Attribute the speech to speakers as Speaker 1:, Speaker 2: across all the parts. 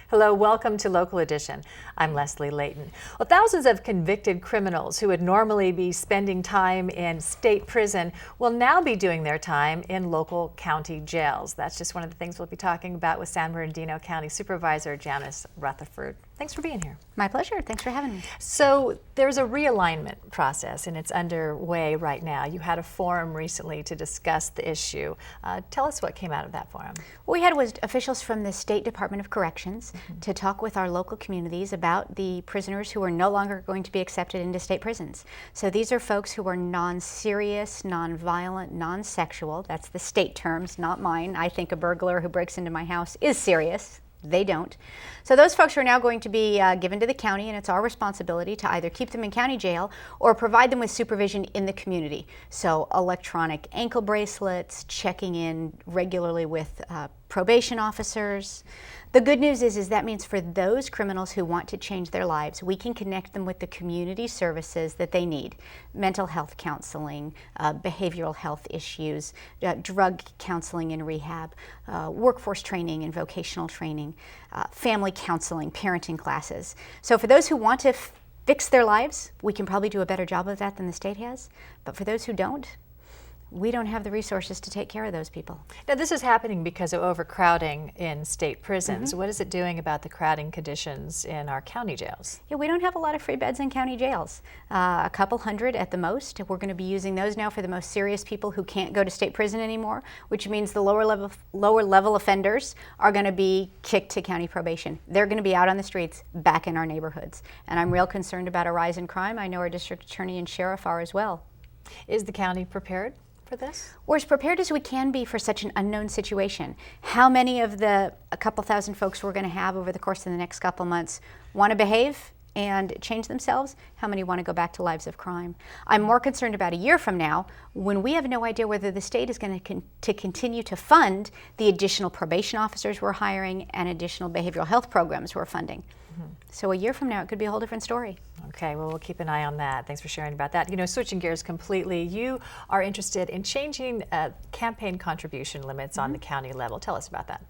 Speaker 1: Hello, welcome to Local Edition. I'm Leslie Leyton. Well, thousands of convicted criminals who would normally be spending time in state prison will now be doing their time in local county jails. That's just one of the things we'll be talking about with San Bernardino County Supervisor Janice Rutherford. Thanks for being here.
Speaker 2: My pleasure. Thanks for having me.
Speaker 1: So there's a realignment process and it's underway right now. You had a forum recently to discuss the issue. Tell us what came out of that forum.
Speaker 2: What we had was officials from the State Department of Corrections to talk with our local communities about the prisoners who are no longer going to be accepted into state prisons. So these are folks who are non-serious, non-violent, non-sexual. That's the state terms, not mine. I think a burglar who breaks into my house is serious. They don't. So those folks are now going to be given to the county, and it's our responsibility to either keep them in county jail or provide them with supervision in the community. So electronic ankle bracelets, checking in regularly with probation officers. The good news is that means for those criminals who want to change their lives, we can connect them with the community services that they need. Mental health counseling, behavioral health issues, drug counseling and rehab, workforce training and vocational training, family counseling, parenting classes. So for those who want to fix their lives, we can probably do a better job of that than the state has. But for those who don't, we don't have the resources to take care of those people.
Speaker 1: Now this is happening because of overcrowding in state prisons. What is it doing about the crowding conditions in our county jails?
Speaker 2: Yeah, we don't have a lot of free beds in county jails. A couple hundred at the most. We're going to be using those now for the most serious people who can't go to state prison anymore, which means the lower level offenders are going to be kicked to county probation. They're going to be out on the streets, back in our neighborhoods. And I'm real concerned about a rise in crime. I know our district attorney and sheriff are as well.
Speaker 1: Is the county prepared for this?
Speaker 2: We're as prepared as we can be for such an unknown situation. How many of a couple thousand folks we're going to have over the course of the next couple months want to behave and change themselves? How many want to go back to lives of crime? I'm more concerned about a year from now when we have no idea whether the state is going to continue to fund the additional probation officers we're hiring and additional behavioral health programs we're funding. So a year from now, it could be a whole different story.
Speaker 1: Okay, well, we'll keep an eye on that. Thanks for sharing about that. You know, switching gears completely, you are interested in changing campaign contribution limits on the county level. Tell us about that.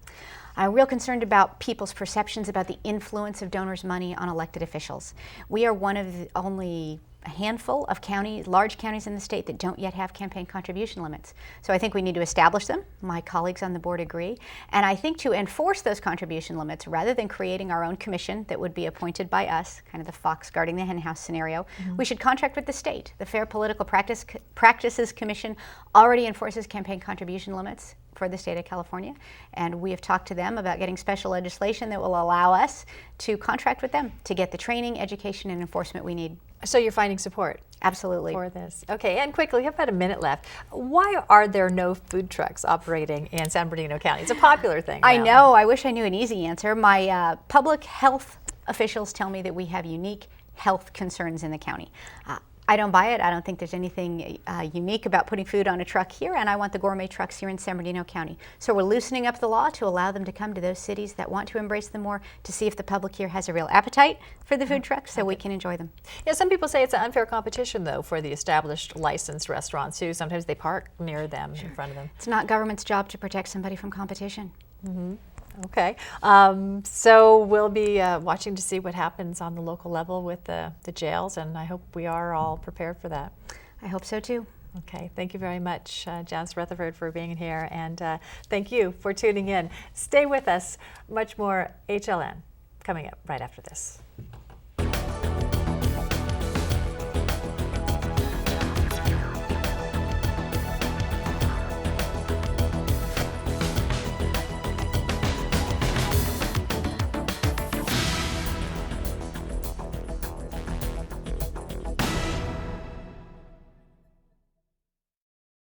Speaker 2: I'm real concerned about people's perceptions about the influence of donors' money on elected officials. We are one of the only a handful of large counties in the state that don't yet have campaign contribution limits. So I think we need to establish them. My colleagues on the board agree. And I think to enforce those contribution limits, rather than creating our own commission that would be appointed by us, kind of the fox guarding the henhouse scenario, we should contract with the state. The Fair Political Practices Commission already enforces campaign contribution limits for the state of California, and we have talked to them about getting special legislation that will allow us to contract with them to get the training, education, and enforcement we need.
Speaker 1: So you're finding support?
Speaker 2: Absolutely.
Speaker 1: For this. Okay, and quickly, we have about a minute left. Why are there no food trucks operating in San Bernardino County? It's a popular thing now.
Speaker 2: I know. I wish I knew an easy answer. My public health officials tell me that we have unique health concerns in the county. I don't buy it. I don't think there's anything unique about putting food on a truck here, and I want the gourmet trucks here in San Bernardino County. So we're loosening up the law to allow them to come to those cities that want to embrace them more, to see if the public here has a real appetite for the food trucks so we can enjoy them.
Speaker 1: Yeah, some people say it's an unfair competition, though, for the established licensed restaurants, too. Sometimes they park near them, in front of them.
Speaker 2: It's not government's job to protect somebody from competition.
Speaker 1: Okay, so we'll be watching to see what happens on the local level with the jails, and I hope we are all prepared for that.
Speaker 2: I hope so too.
Speaker 1: Okay, thank you very much, Janice Rutherford, for being here, and thank you for tuning in. Stay with us. Much more HLN coming up right after this.